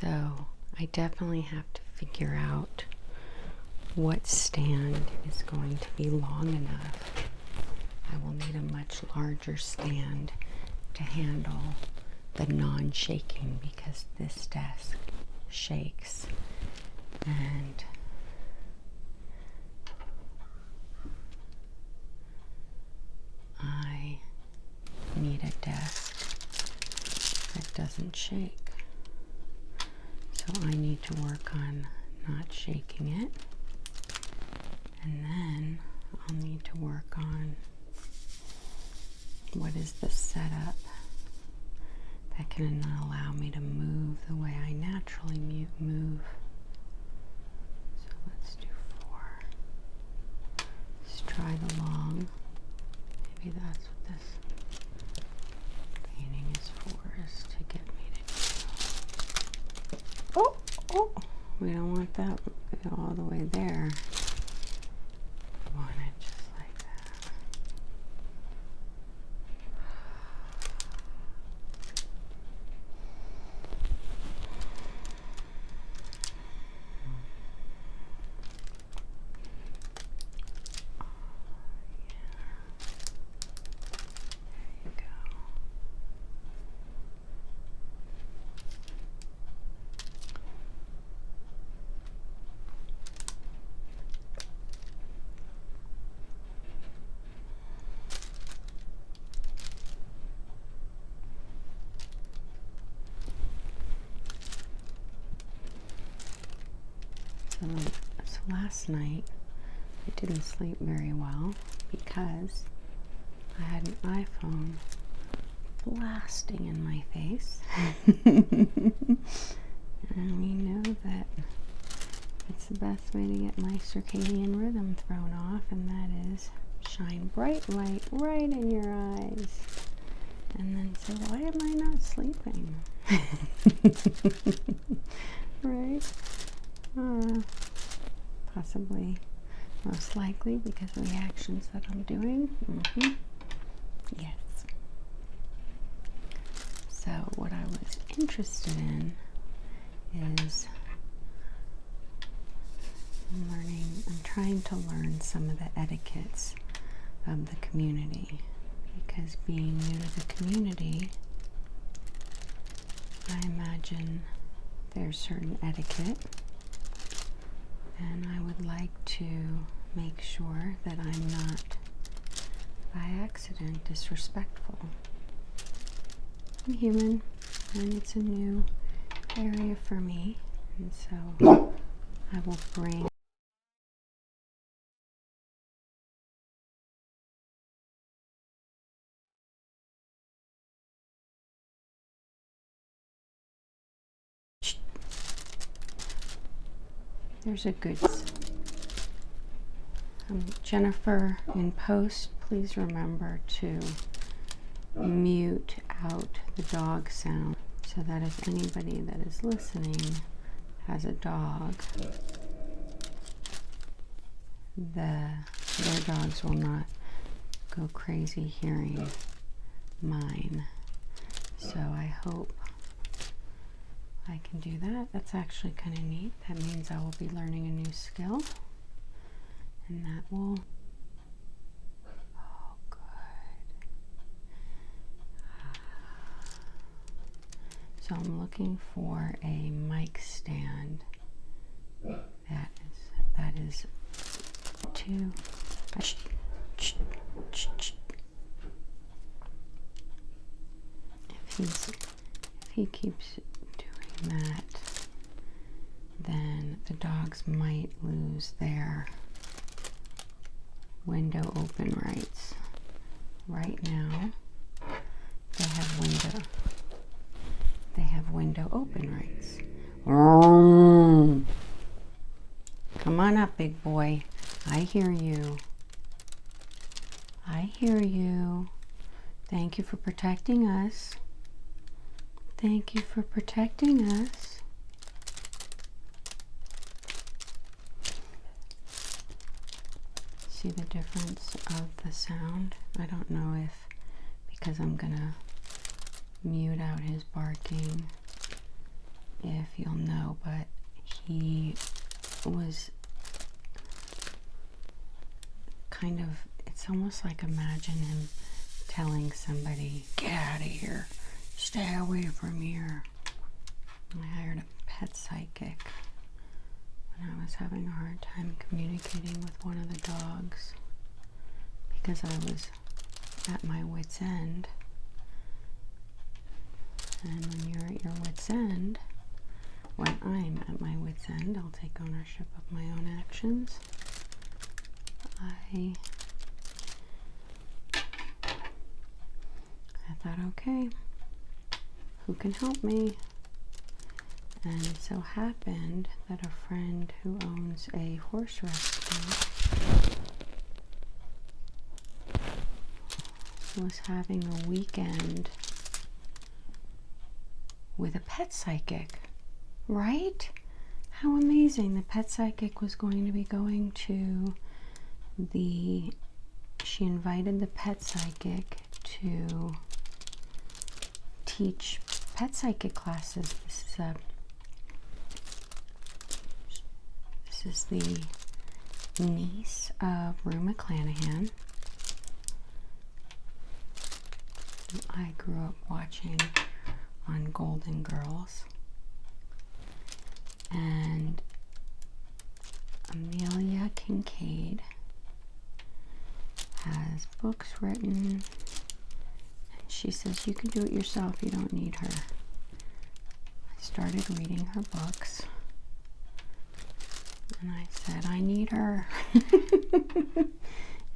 So I definitely have to figure out what stand is going to be long enough. I will need a much larger stand to handle the non-shaking because this desk shakes, and I need a desk that doesn't shake. So I need to work on not shaking it, and then I'll need to work on what is the setup that can allow me to move the way I naturally move. So let's do 4. Let's try the long. Maybe that's what this painting is for, is to get me to do. Oh, we don't want that all the way there. We want it just like that. So last night I didn't sleep very well because I had an iPhone blasting in my face. And we know that it's the best way to get my circadian rhythm thrown off, and that is shine bright light right in your eyes and then say, why am I not sleeping? Right? Possibly, most likely because of the actions that I'm doing. Yes. So what I was interested in is I'm trying to learn some of the etiquettes of the community, because being new to the community, I imagine there's certain etiquette, and I would like to make sure that I'm not by accident disrespectful. I'm human, and it's a new area for me, and so I will bring there's a good Jennifer, in post, please remember to mute out the dog sound so that if anybody that is listening has a dog, their dogs will not go crazy hearing mine. So I hope I can do that. That's actually kind of neat. That means I will be learning a new skill, and that will, oh good. So I'm looking for a mic stand that is to if he keeps doing that, then the dogs might lose their window open rights. Right now, they have window open rights. Come on up, big boy. I hear you. I hear you. Thank you for protecting us. Thank you for protecting us. See the difference of the sound? I don't know if, because I'm gonna mute out his barking if you'll know, but he was kind of, it's almost like imagine him telling somebody, get out of here, stay away from here. I hired a pet psychic when I was having a hard time communicating with one of the dogs because I was at my wit's end. And when you're at your wit's end, when I'm at my wit's end, I'll take ownership of my own actions. I thought, okay, who can help me? And it so happened that a friend who owns a horse rescue was having a weekend with a pet psychic, right? How amazing. The pet psychic was going to be going to she invited the pet psychic to teach pet psychic classes. This is the niece of Rue McClanahan. I grew up watching on Golden Girls. And Amelia Kincaid has books written, and she says you can do it yourself, you don't need her. I started reading her books, and I said, I need her.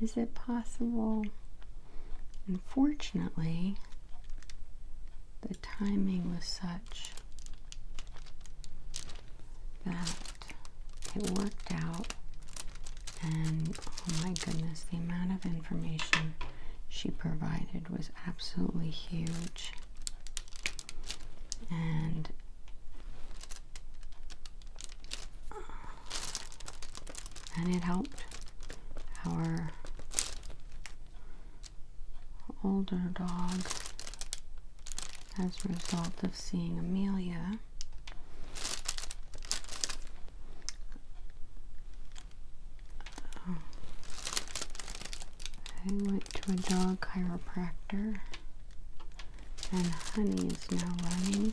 Is it possible? Unfortunately, the timing was such that it worked out, and oh my goodness, the amount of information she provided was absolutely huge. And it helped our older dog as a result of seeing Amelia. I went to a dog chiropractor, and Honey is now running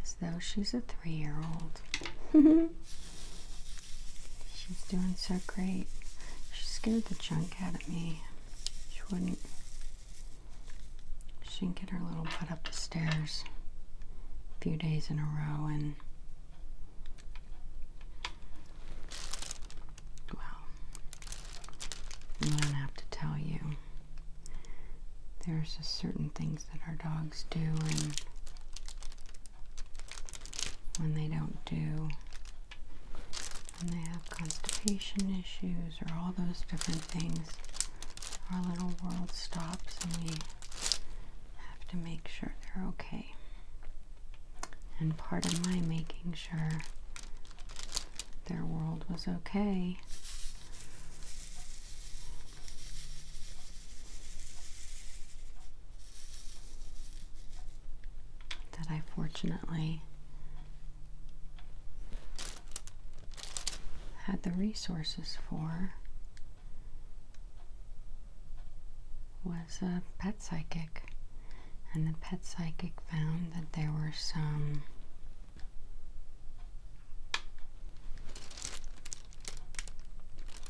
as though she's a 3-year-old. She's doing so great. She scared the junk out of me. She didn't get her little butt up the stairs a few days in a row, and I don't have to tell you. There's just certain things that our dogs do, and when they don't do, when they have constipation issues or all those different things, our little world stops, and we have to make sure they're okay. And part of my making sure their world was okay that I fortunately had the resources for was a pet psychic. And the pet psychic found that there were some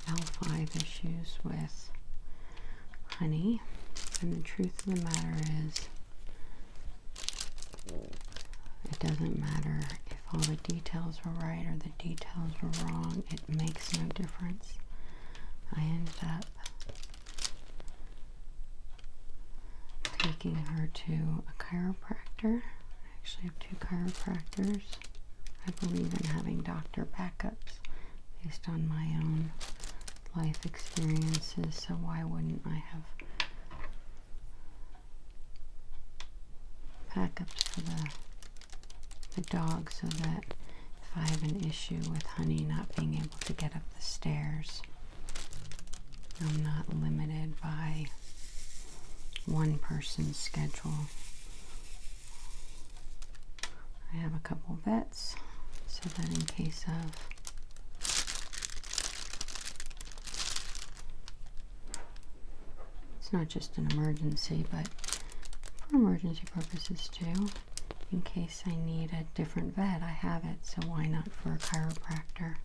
L5 issues with Honey. And the truth of the matter is, it doesn't matter if all the details were right or the details were wrong. It makes no difference. I ended up taking her to a chiropractor. I actually have 2 chiropractors. I believe in having doctor backups based on my own life experiences, so why wouldn't I have backups for the dog, so that if I have an issue with Honey not being able to get up the stairs, I'm not limited by one person's schedule. I have a couple vets so that in case of it's not just an emergency, but for emergency purposes too. In case I need a different vet, I have it, so why not for a chiropractor?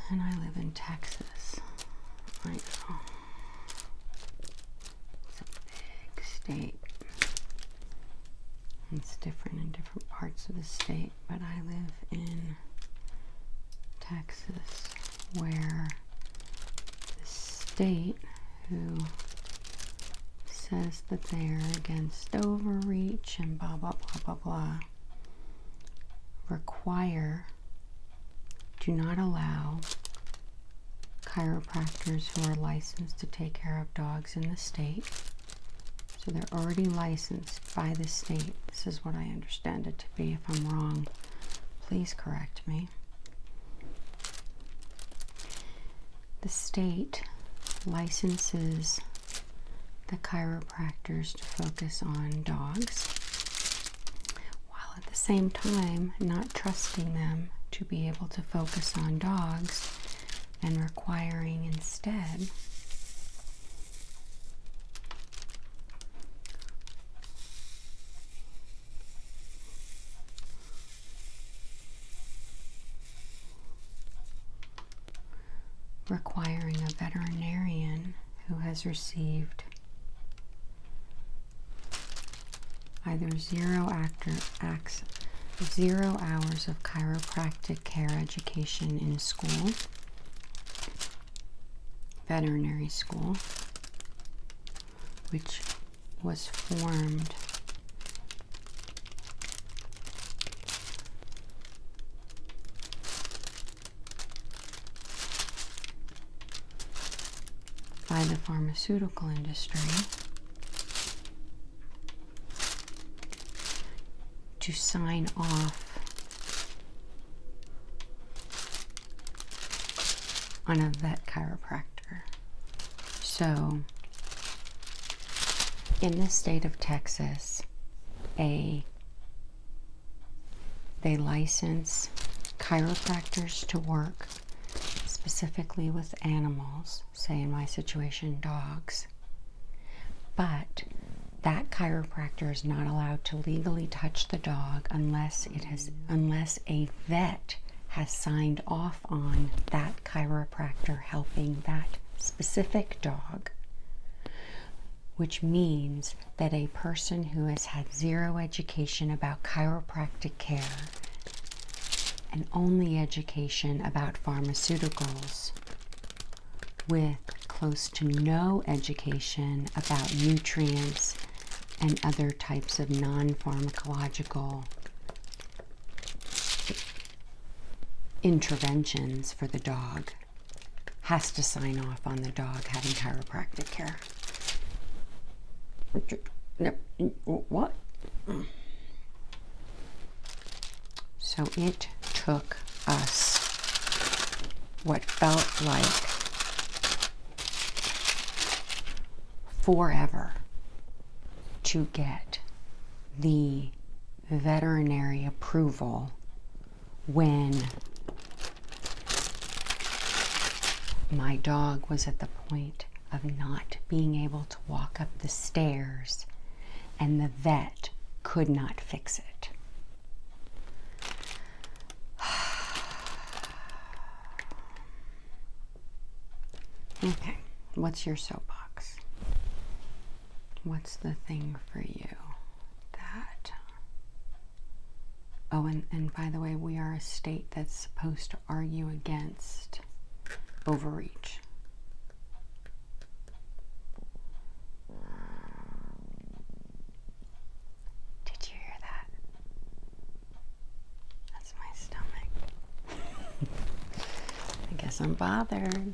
And I live in Texas. I know. It's a big state. It's different in different parts of the state, but I live in Texas, where the state who says that they're against overreach and blah blah blah blah blah do not allow chiropractors who are licensed to take care of dogs in the state. So they're already licensed by the state. This is what I understand it to be. If I'm wrong, please correct me. The state licenses the chiropractors to focus on dogs, while at the same time not trusting them to be able to focus on dogs and requiring instead a veterinarian who has received either 0 hours of chiropractic care education in school, veterinary school, which was formed by the pharmaceutical industry to sign off on a vet chiropractor. So, in the state of Texas, they license chiropractors to work specifically with animals, say in my situation, dogs, but that chiropractor is not allowed to legally touch the dog unless a vet has signed off on that chiropractor helping that specific dog, which means that a person who has had 0 education about chiropractic care and only education about pharmaceuticals, with close to no education about nutrients and other types of non-pharmacological interventions for the dog, has to sign off on the dog having chiropractic care. What? So it took us what felt like forever to get the veterinary approval when my dog was at the point of not being able to walk up the stairs and the vet could not fix it. Okay, what's your soapbox? What's the thing for you that... Oh, and by the way, we are a state that's supposed to argue against overreach. Did you hear that? That's my stomach. I guess I'm bothered.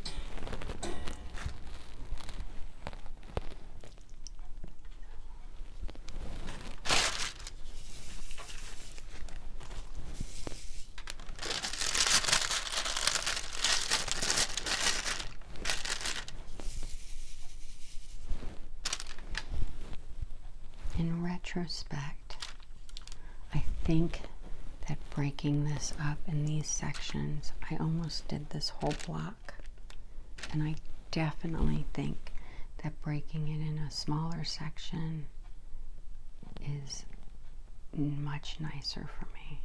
In retrospect, think that breaking this up in these sections, I almost did this whole block, and I definitely think that breaking it in a smaller section is much nicer for me.